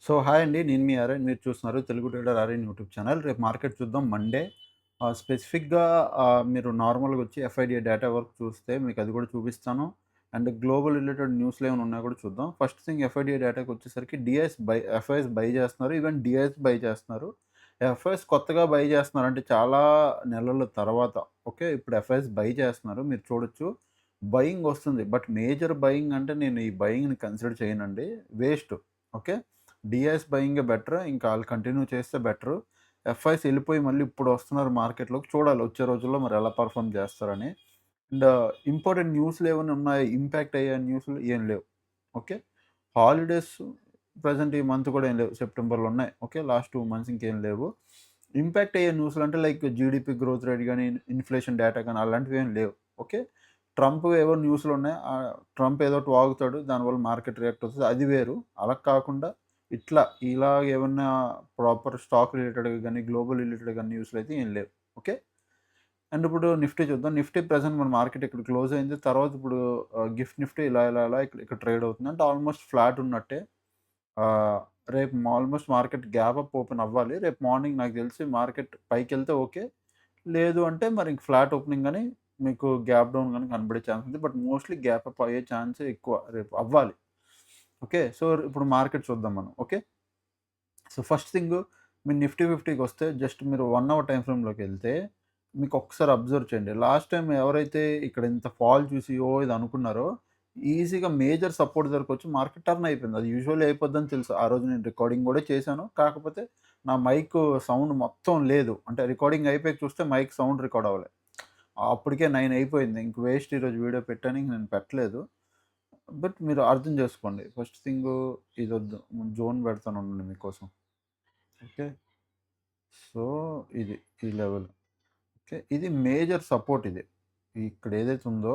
So hi అండి. నేను మీ ఆర్యన్. మీరు చూస్తున్నారు Telugu trader Aryan YouTube channel. రేపు మార్కెట్ చూద్దాం మండే. స్పెసిఫిక్‌గా మీరు నార్మల్‌గా వచ్చి ఎఫ్ఐడిఐ డేటా వరకు చూస్తే మీకు అది కూడా చూపిస్తాను. అండ్ గ్లోబల్ రిలేటెడ్ న్యూస్‌లు ఏమైనా ఉన్నాయో కూడా చూద్దాం. ఫస్ట్ థింగ్ ఎఫ్ఐడిఐ డేటాకి వచ్చేసరికి ఎఫ్ఐఎస్ బై చేస్తున్నారు. ఈవెన్ డిఐఎస్ బై చేస్తున్నారు. ఎఫ్ఐఎస్ కొత్తగా బై చేస్తున్నారు. అంటే చాలా నెలల తర్వాత ఓకే. ఇప్పుడు ఎఫ్ఐఎస్ బై చేస్తున్నారు. మీరు చూడొచ్చు. బయింగ్ వస్తుంది. బట్ మేజర్ బయింగ్ అంటే నేను ఈ బయింగ్‌ని కన్సిడర్ చేయనండి. వేస్ట్. ఓకే. డిఐఎస్ బయింగే బెటర్. ఇంకా ఆళ్ళు కంటిన్యూ చేస్తే బెటరు. ఎఫ్ఐస్ ఎళ్ళిపోయి మళ్ళీ ఇప్పుడు వస్తున్నారు మార్కెట్‌లోకి. చూడాలి వచ్చే రోజుల్లో మరి ఎలా పెర్ఫార్మ్ చేస్తారని. అండ్ ఇంపార్టెంట్ న్యూస్‌లు ఏమైనా ఉన్నాయా? ఇంపాక్ట్ అయ్యే న్యూస్‌లు ఏం లేవు. ఓకే. హాలిడేస్ ప్రెజెంట్ ఈ మంత్ కూడా ఏం లేవు. సెప్టెంబర్‌లో ఉన్నాయి. ఓకే. లాస్ట్ 2 మంత్స్ ఇంకేం లేవు. ఇంపాక్ట్ అయ్యే న్యూస్‌లు అంటే లైక్ జీడీపీ గ్రోత్ రేట్ గాని, ఇన్‌ఫ్లేషన్ డేటా గాని అలాంటివి ఏం లేవు. ఓకే. ట్రంప్ ఏవో న్యూస్‌లు ఉన్నాయి. ట్రంప్ ఏదో ఒకటి వాగుతాడు. దానివల్ల మార్కెట్ రియాక్ట్ అవుతది. అది వేరు. అలా కాకుండా ఇలాగ ఏమన్నా ప్రాపర్ స్టాక్ రిలేటెడ్‌గా గాని, గ్లోబల్ రిలేటెడ్ గాని న్యూస్‌లు అయితే ఏం లేవు. ఓకే. అండ్ ఇప్పుడు నిఫ్టీ చూద్దాం. నిఫ్టీ ప్రెజెంట్ మన మార్కెట్ ఇక్కడ క్లోజ్ అయింది. తర్వాత ఇప్పుడు గిఫ్ట్ నిఫ్టీ ఇలా ఇక్కడ ఇక్కడ ట్రేడ్ అవుతుంది. అంటే ఆల్మోస్ట్ ఫ్లాట్ ఉన్నట్టే. ఆహ్, రేపు almost market gap up open అవ్వాలి. రేపు మార్నింగ్ నాకు తెలిసి మార్కెట్ పైకెళ్తే ఓకే. లేదు అంటే మరి ఇంక ఫ్లాట్ ఓపెనింగ్ గాని, మీకు గ్యాప్ డౌన్ గాని కనబడే ఛాన్స్ ఉంది. బట్ మోస్ట్‌లీ గ్యాప్ అప్ అయ్యే ఛాన్సే ఎక్కువ రేపు అవ్వాలి. ఓకే. సో, ఇప్పుడు మార్కెట్ చూద్దాం మనం. ఓకే. సో, ఫస్ట్ థింగు మీరు నిఫ్టీ 50కొస్తే జస్ట్ మీరు 1 అవర్ టైమ్ ఫ్రేమ్‌లోకెళ్తే మీకు ఒక్కసారి అబ్జర్వ్ చేయండి. లాస్ట్ టైమ్ ఎవరైతే ఇక్కడ ఇంత ఫాల్ చూసి ఇది అనుకున్నారో ఈజీగా మేజర్ సపోర్ట్ దగ్గరకొచ్చి మార్కెట్ టర్న్ అయిపోయింది. అది యూజువల్లీ అయిపోద్దని తెలుసు. ఆ రోజు నేను రికార్డింగ్ గూడా చేశాను. కాకపోతే నా మైక్ సౌండ్ మొత్తం లేదు. అంటే రికార్డింగ్ అయిపోయాక చూస్తే మైక్ సౌండ్ రికార్డ్ అవ్వలే. అప్పటికే 9 అయిపోయింది. ఇంక వేస్ట్ ఈరోజు వీడియో పెట్టాను. ఇంక నేను పెట్టలేదు. బట్ మీరు అర్థం చేసుకోండి. First thing ఇదొద్దు. జోన్ పెడతాను ఉండండి మీకోసం. ఓకే. సో, ఇది ఈ లెవెల్. ఓకే. ఇది మేజర్ సపోర్ట్ ఇది. ఇక్కడ ఏదైతే ఉందో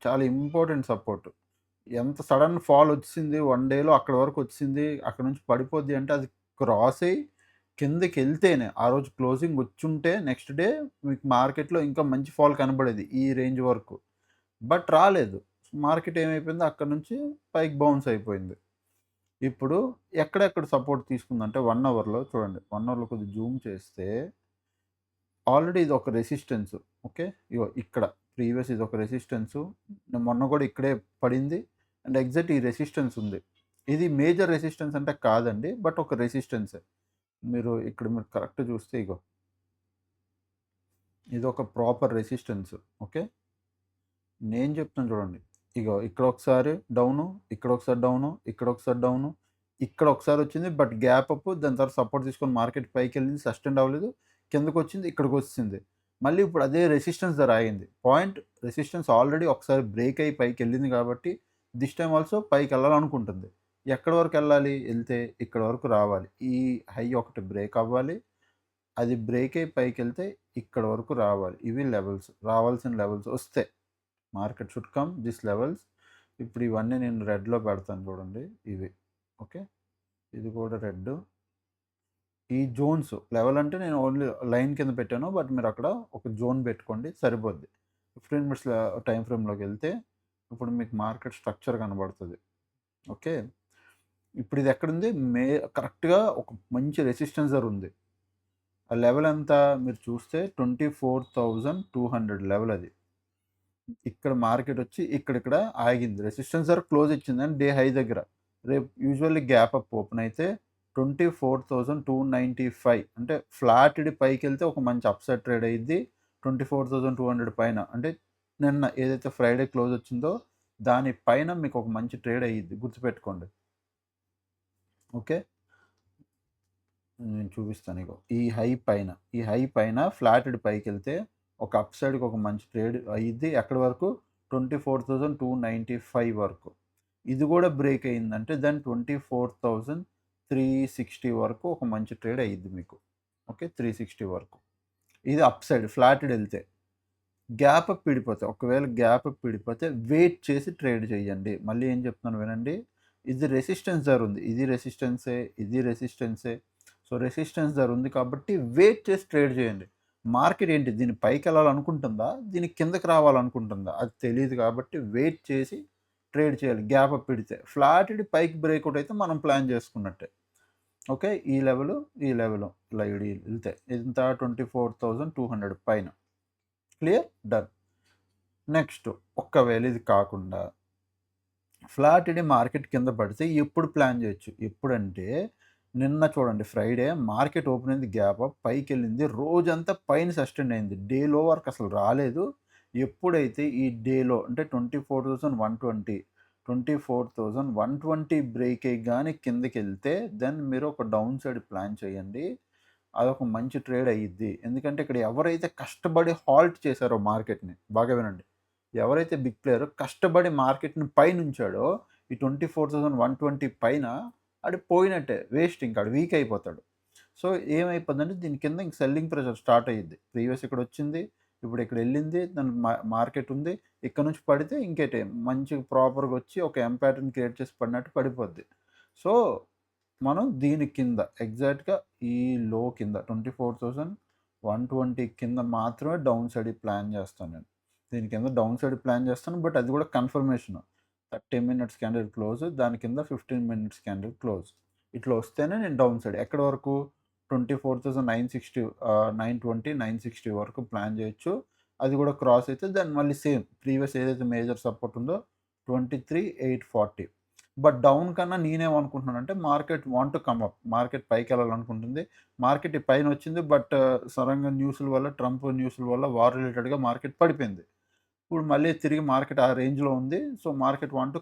చాలా ఇంపార్టెంట్ సపోర్ట్. ఎంత సడెన్ ఫాల్ వచ్చింది 1 డేలో అక్కడి వరకు వచ్చింది. అక్కడి నుంచి పడిపోద్ది అంటే అది క్రాస్ అయ్యి కిందకెళ్తేనే ఆ రోజు క్లోజింగ్ వచ్చుంటే నెక్స్ట్ డే మీకు మార్కెట్‌లో ఇంకా మంచి ఫాల్ కనబడేది ఈ రేంజ్ వరకు. బట్ రాలేదు. మార్కెట్ ఏమైపోయిందో అక్కడి నుంచి పైకి బౌన్స్ అయిపోయింది. ఇప్పుడు ఎక్కడెక్కడ సపోర్ట్ తీసుకుందంటే 1 అవర్‌లో చూడండి. 1 అవర్‌లో కొద్దిగా జూమ్ చేస్తే ఆల్రెడీ ఇదొక రెసిస్టెన్స్. ఓకే. ఇగో ఇక్కడ ప్రీవియస్ ఇదొక రెసిస్టెన్సు. మొన్న కూడా ఇక్కడే పడింది. అండ్ ఎగ్జాక్ట్ ఈ రెసిస్టెన్స్ ఉంది. ఇది మేజర్ రెసిస్టెన్స్ అంటే కాదండి. బట్ ఒక రెసిస్టెన్సే. మీరు కరెక్ట్ చూస్తే ఇగో ఇదొక ప్రాపర్ రెసిస్టెన్స్. ఓకే. నేను చెప్తాను చూడండి. ఇగో ఇక్కడొకసారి డౌను, ఇక్కడొకసారి డౌను, ఇక్కడొకసారి డౌను, ఇక్కడొకసారొచ్చింది. బట్ గ్యాప్ అప్ దాని తర్వాత సపోర్ట్ తీసుకొని మార్కెట్ పైకెళ్ళింది. సస్టెండ్ అవ్వలేదు. కిందకొచ్చింది. ఇక్కడికొచ్చేసింది. మళ్ళీ ఇప్పుడు అదే రెసిస్టెన్స్ దగ్గర ఆగింది. రెసిస్టెన్స్ ఆల్రెడీ ఒకసారి బ్రేక్ అయ్యి పైకెళ్ళింది కాబట్టి దిస్ టైమ్ ఆల్సో పైకెళ్ళాలనుకుంటుంది. ఎక్కడి వరకెళ్ళాలి? ఎళ్తే ఇక్కడి వరకు రావాలి. ఈ హై ఒకటి బ్రేక్ అవ్వాలి. అది బ్రేక్ అయ్యి పైకెళ్తే ఇక్కడి వరకు రావాలి. ఇవి లెవెల్స్. రావాల్సిన లెవెల్స్ వస్తే market should come this levels. ఇప్పుడు ఇవన్నీ నేను రెడ్‌లో పెడతాను చూడండి. ఇవి. ఓకే. ఇది కూడా రెడ్. ఈ జోన్స్ లెవెల్ అంటే నేను ఓన్లీ లైన్ కింద పెట్టాను. బట్ మీరక్కడ ఒక జోన్ పెట్టుకోండి సరిపోద్ది. 15 మినిట్స్ టైమ్ ఫ్రేమ్‌లోకెళ్తే ఇప్పుడు మీకు మార్కెట్ స్ట్రక్చర్ కనబడతది. ఓకే. ఇప్పుడు ఇది ఎక్కడుంది? కరెక్ట్‌గా ఒక మంచి రెసిస్టెన్స్ దగ్గర ఉంది. ఆ లెవెల్ ఎంత మీరు చూస్తే 24,200 లెవెల్ అది. ఇక్కడ మార్కెట్ వచ్చి ఇక్కడిక్కడ ఆగింది. రెసిస్టెన్స్ దగ్గర క్లోజ్ ఇచ్చిందని డే హై దగ్గర. రేపు యూజువల్లీ గ్యాప్ అప్ ఓపెన్ అయితే 24,295 అంటే ఫ్లాట్‌డి పైకెళ్తే ఒక మంచి అప్‌సైడ్ ట్రేడ్ అయ్యిద్ది. 24,200 పైన అంటే నిన్న ఏదైతే ఫ్రైడే క్లోజ్ వచ్చిందో దాని పైన మీకు ఒక మంచి ట్రేడ్ అయ్యిద్ది. గుర్తుపెట్టుకోండి. ఓకే. నేను చూపిస్తాను ఇగో. ఈ హై పైన ఫ్లాటెడ్ పైకెళ్తే ఒక అప్ సైడ్‌కి ఒక మంచి ట్రేడ్ అయ్యిద్ది. ఎక్కడి వరకు? 24,295 వరకు. ఇది గూడా బ్రేక్ అయిందంటే దెన్ 24,360 వరకు ఒక మంచి ట్రేడ్ అయ్యిద్ది మీకు. ఓకే. 360 వరకు. ఇది అప్ సైడ్ ఫ్లాటెడ్ ఎళ్తే. గ్యాప్ అప్ విడిపోతే ఒకవేళ గ్యాప్ అప్ విడిపోతే వెయిట్ చేసి ట్రేడ్ చేయండి. మళ్ళీ ఏం చెప్తున్నాను వినండి. ఇది రెసిస్టెన్స్ దగ్గర ఉంది. ఇది రెసిస్టెన్సే, ఇది రెసిస్టెన్సే. సో, రెసిస్టెన్స్ దగ్గర ఉంది కాబట్టి వెయిట్ చేసి ట్రేడ్ చేయండి. మార్కెట్ ఏంటి దీని పైకెళ్ళాలనుకుంటుందా? దీనికి కిందకి రావాలనుకుంటుందా? అది తెలీదు కాబట్టి వెయిట్ చేసి ట్రేడ్ చేయాలి. Gap up విడితే. ఫ్లాట్‌ది పైకి బ్రేకౌట్ అయితే మనం ప్లాన్ చేసుకున్నట్టే. ఓకే. ఈ లెవెలు, ఈ లెవెలు ఇలా వెళ్తే ఇంత 24,200 పైన. క్లియర్? డన్. నెక్స్ట్ ఒకవేళ ఇది కాకుండా ఫ్లాట్ ఇది మార్కెట్ కింద పడితే ఎప్పుడు ప్లాన్ చేయొచ్చు? ఎప్పుడంటే నిన్న చూడండి ఫ్రైడే మార్కెట్ ఓపెన్ అయింది, గ్యాప్ అప్ పైకెళ్ళింది. రోజంతా పైన సస్టైన్ అయింది. డేలో వరకు అసలు రాలేదు. ఎప్పుడైతే ఈ డేలో అంటే 24,120 24,120 బ్రేక్ అయ్యి గాని కిందకెళ్తే దెన్ మీరు ఒక డౌన్ సైడ్ ప్లాన్ చేయండి. అదొక మంచి ట్రేడ్ అయ్యిద్ది. ఎందుకంటే ఇక్కడ ఎవరైతే కష్టపడి హాల్ట్ చేశారో మార్కెట్‌ని బాగా వినండి. ఎవరైతే బిగ్ ప్లేయర్ కష్టపడి మార్కెట్‌ని పైనుంచాడో ఈ 24,120 పైన ఆడు పోయినట్టే. వేస్ట్ ఇంక ఆడు వీక్ అయిపోతాడు. సో, ఏమైపోద్దంటే దీని కింద ఇంక సెల్లింగ్ ప్రెషర్ స్టార్ట్ అయ్యిద్ది. ప్రీవియస్ ఇక్కడొచ్చింది. ఇప్పుడు ఇక్కడెళ్ళింది. దాని మార్కెట్ ఉంది. ఇక్కడ నుంచి పడితే ఇంకేటి మంచిగా ప్రాపర్‌గా వచ్చి ఒక ఎం ప్యాటర్న్ క్రియేట్ చేసి పడినట్టు పడిపోద్ది. సో, మనం దీని కింద ఎగ్జాక్ట్‌గా ఈ లో కింద 24,120 కింద మాత్రమే డౌన్ సైడ్ ప్లాన్ చేస్తాను నేను. దీని కింద డౌన్ సైడ్ ప్లాన్ చేస్తాను. బట్ అది కూడా కన్ఫర్మేషన్. 30 minutes candle close. దాని కింద 15 మినిట్స్ క్యాండిల్ క్లోజ్. ఇట్లా వస్తేనే నేను డౌన్ సైడ్ ఎక్కడి వరకు 24,960 920, 960 వరకు ప్లాన్ చేయొచ్చు. అది కూడా క్రాస్ అయితే దాన్ని మళ్ళీ సేమ్ ప్రీవియస్ ఏదైతే మేజర్ సపోర్ట్ ఉందో 23,840. బట్ డౌన్ కన్నా నేనేమనుకుంటున్నానంటే market want to come up. Market పైకెళ్ళాలనుకుంటుంది. మార్కెట్ ఈ పైన వచ్చింది. బట్ సడన్‌గా న్యూస్‌ల వల్ల ట్రంప్ న్యూస్‌ల వల్ల వార్ రిలేటెడ్‌గా మార్కెట్ పడిపోయింది. ఇప్పుడు మళ్ళీ తిరిగి మార్కెట్ ఆ రేంజ్‌లో ఉంది. So, market want to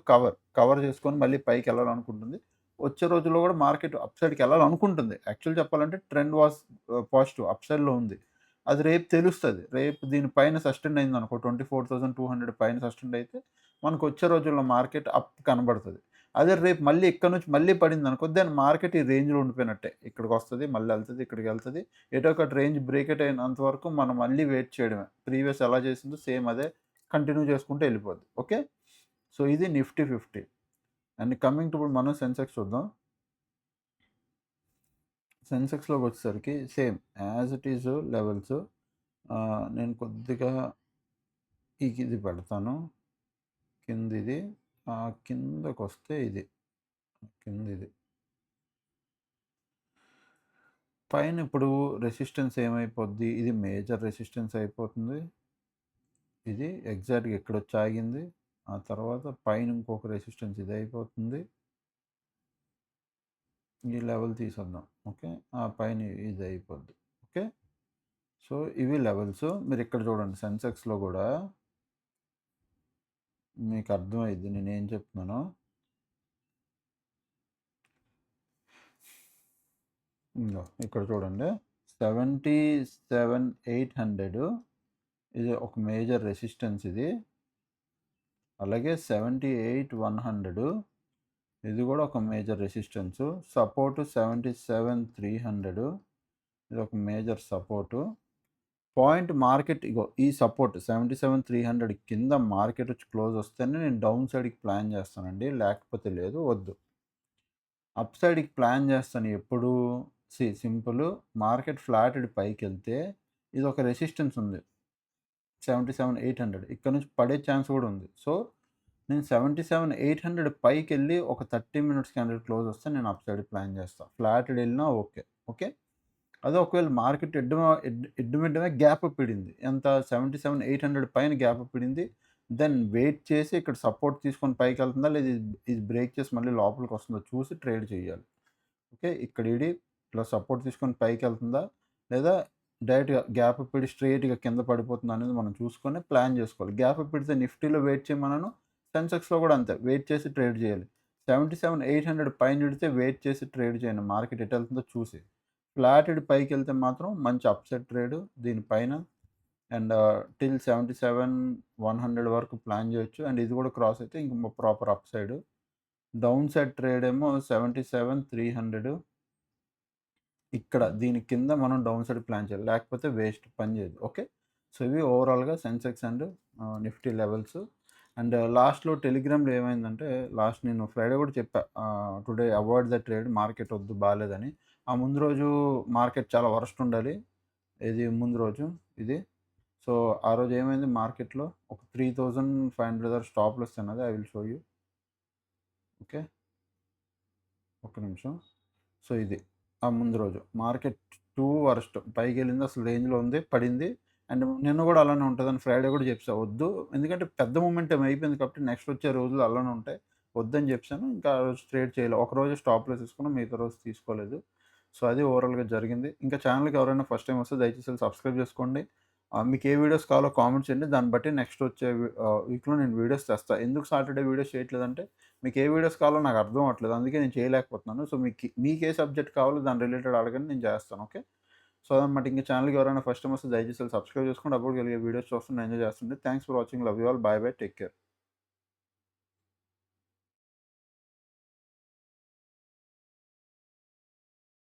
cover చేసుకొని మళ్ళీ పైకెళ్ళాలనుకుంటుంది. వచ్చే రోజుల్లో కూడా మార్కెట్ అప్ సైడ్‌కెళ్ళాలనుకుంటుంది. యాక్చువల్ చెప్పాలంటే ట్రెండ్ వాస్ పాజిటివ్ అప్ సైడ్‌లో ఉంది. అది రేపు తెలుస్తది. రేపు దీని పైన సస్టైన్ అయిందనుకో 24,200 పైన సస్టైన్ అయితే మనకు వచ్చే రోజుల్లో మార్కెట్ అప్ కనబడతది. అదే రేపు మళ్ళీ ఇక్కడ నుంచి మళ్ళీ పడిందనుకో దెన్ మార్కెట్ ఈ రేంజ్‌లో ఉండిపోయినట్టే. ఇక్కడికొస్తది, మళ్ళీ ఎళ్తది, ఇక్కడికెళ్తది. ఎటో ఒకటి రేంజ్ బ్రేకెట్ అయినంత వరకు మనం మళ్ళీ వెయిట్ చేయడమే. ప్రీవియస్ ఎలా చేసిందో సేమ్ అదే కంటిన్యూ చేసుకుంటూ వెళ్ళిపోద్ది. ఓకే. సో, ఇది నిఫ్టీ 50. అండ్ కమింగ్ టు ఇప్పుడు మనం సెన్సెక్స్ చూద్దాం. సెన్సెక్స్‌లోకి వచ్చేసరికి same as it is levels. నేను కొద్దిగా ఇది పెడతాను. కిందిది. కిందకొస్తే ఇది. కిందిది. పైన ఇప్పుడు రెసిస్టెన్స్ ఏమైపోద్ది? ఇది మేజర్ రెసిస్టెన్స్ అయిపోతుంది. ఇది ఎగ్జాక్ట్‌గా ఇక్కడొచ్చి ఆగింది. ఆ తర్వాత పైన ఇంకొక రెసిస్టెన్స్ ఇది అయిపోతుంది. ఈ లెవెల్ తీసేద్దాం. ఓకే. ఆ పైన ఇది అయిపోద్ది. ఓకే. సో, ఇవి లెవెల్స్. మీరిక్కడ చూడండి సెన్సెక్స్‌లో గూడా మీకు అర్థమైద్ది నేనేం చెప్తున్నానో. ఇంగో ఇక్కడ చూడండి. 77,800 ఇది ఒక మేజర్ రెసిస్టెన్స్ ఇది. అలాగే 78,100 ఇది కూడా ఒక మేజర్ రెసిస్టెన్స్. సపోర్ట్ 77,300 ఇది ఒక మేజర్ సపోర్టు. పాయింట్ మార్కెట్ ఇగో ఈ సపోర్ట్ 77,300 కింద మార్కెట్ వచ్చి క్లోజ్ వస్తేనే నేను డౌన్ సైడ్‌కి ప్లాన్ చేస్తానండి. లేకపోతే లేదు వద్దు. అప్ సైడ్‌కి ప్లాన్ చేస్తాను ఎప్పుడు సింపుల్ మార్కెట్ ఫ్లాటెడ్ పైకెళ్తే ఇది ఒక రెసిస్టెన్స్ ఉంది. 77,800 ఇక్కడ నుంచి పడే ఛాన్స్ కూడా ఉంది. సో, నేను 77,800 పైకెళ్ళి ఒక 30 మినిట్స్ క్యాండిల్ క్లోజ్ వస్తే నేను అప్ సైడ్ ప్లాన్ చేస్తా. ఫ్లాటెడ్ ఎళ్ళినా ఓకే. ఓకే. అదే ఒకవేళ మార్కెట్ ఎడ్డుమిడ్డమే గ్యాప్ అప్ ఇడింది. ఎంత 77,800 పైన గ్యాప్ అప్ ఇడింది. దెన్ వెయిట్ చేసి ఇక్కడ సపోర్ట్ తీసుకొని పైకెళ్తుందా? లేదా ఇది బ్రేక్ చేసి మళ్ళీ లోపలికొస్తుందో చూసి ట్రేడ్ చేయాలి. ఓకే. ఇక్కడ ఇడి ఇట్లా సపోర్ట్ తీసుకొని పైకెళ్తుందా? లేదా డైరెక్ట్‌గా గ్యాప్ అప్ ఇడి స్ట్రెయిట్‌గా కింద పడిపోతుందా అనేది మనం చూసుకొని ప్లాన్ చేసుకోవాలి. గ్యాప్ అప్ ఇడితే నిఫ్టీలో వెయిట్ చేయమన్నాను. సెన్సెక్స్‌లో కూడా అంతే. వెయిట్ చేసి ట్రేడ్ చేయాలి. 77,800 పైన ఇడితే వెయిట్ చేసి ట్రేడ్ చేయండి. మార్కెట్ ఎటెళ్తుందో చూసి. ఫ్లాటెడ్ పైకెళ్తే మాత్రం మంచి అప్‌సైడ్ ట్రేడ్ దీనిపైన. అండ్ టిల్ 77,100 వరకు ప్లాన్ చేయొచ్చు. అండ్ ఇది కూడా క్రాస్ అయితే ఇంక proper upside. Down side trade ఏమో 77,300 ఇక్కడ దీని కింద మనం డౌన్ సైడ్ ప్లాన్ చేయాలి. లేకపోతే వేస్ట్ పని చేయదు. ఓకే. సో, ఇవి ఓవరాల్‌గా Sensex and Nifty levels. And లాస్ట్‌లో టెలిగ్రామ్‌లో ఏమైందంటే లాస్ట్ నేను ఫ్రైడే కూడా చెప్పా. Today avoid the trade market వద్దు బాలేదని. ఆ ముందు రోజు మార్కెట్ చాలా వరస్ట్ ఉండాలి. ఇది ముందు రోజు ఇది. సో, ఆ రోజు ఏమైంది మార్కెట్‌లో ఒక 3,500 దగ్గర స్టాప్ లాస్ ఉన్నది. I will show you. Okay. ఒక్క నిమిషం. సో, ఇది. ఆ ముందు రోజు. మార్కెట్ టూ వరస్ట్ పైకెళ్ళింది అసలు రేంజ్‌లో ఉంది. పడింది. అండ్ నిన్న గూడా అలానే ఉంటదని ఫ్రైడే గూడా జెప్పేసా. వద్దు ఎందుకంటే పెద్ద మొమెంటమ్ అయిపోయింది కాబట్టి నెక్స్ట్ వచ్చే రోజులు అలానే ఉంటాయి. వద్దని జెప్పేసాను. ఇంకా ఆ రోజు ట్రేడ్ చేయలే. ఒకరోజు స్టాప్ లాస్ తీసుకున్నా. మిగతా రోజు తీసుకోలేదు. సో, అది ఓవరాల్‌గా జరిగింది. ఇంకా ఛానెల్‌కి ఎవరైనా ఫస్ట్ టైమ్ వస్తే దయచేసి ఎళ్లి సబ్స్క్రైబ్ జేసుకోండి. మీకు ఏ వీడియోస్ కావాలో కామెంట్ చేయండి. దాన్ని బట్టి నెక్స్ట్ వచ్చే వీక్‌లో నేను వీడియోస్ తెస్తా. ఎందుకు సాటర్‌డే వీడియోస్ చేయట్లేదంటే మీకు ఏ వీడియోస్ కావాలో నాకు అర్థం అవ్వట్లేదు. అందుకే నేను చేయలేకపోతున్నాను. సో, మీకే సబ్జెక్ట్ కావాలో దాని రిలేటెడ్ అడగండి నేను చేస్తాను. ఓకే. సో, అదనమాట. ఇంక ఛానెల్‌కి ఎవరైనా ఫస్ట్ టైమ్ వస్తే దయచేసి ఎళ్లి సబ్స్క్రైబ్ చేసుకోండి. అప్లోడ్ కలిగే వీడియోస్ చూస్తుంటే ఎంజాయ్ చేస్తుంటే. Thanks for watching. Love you all. By by. Take care.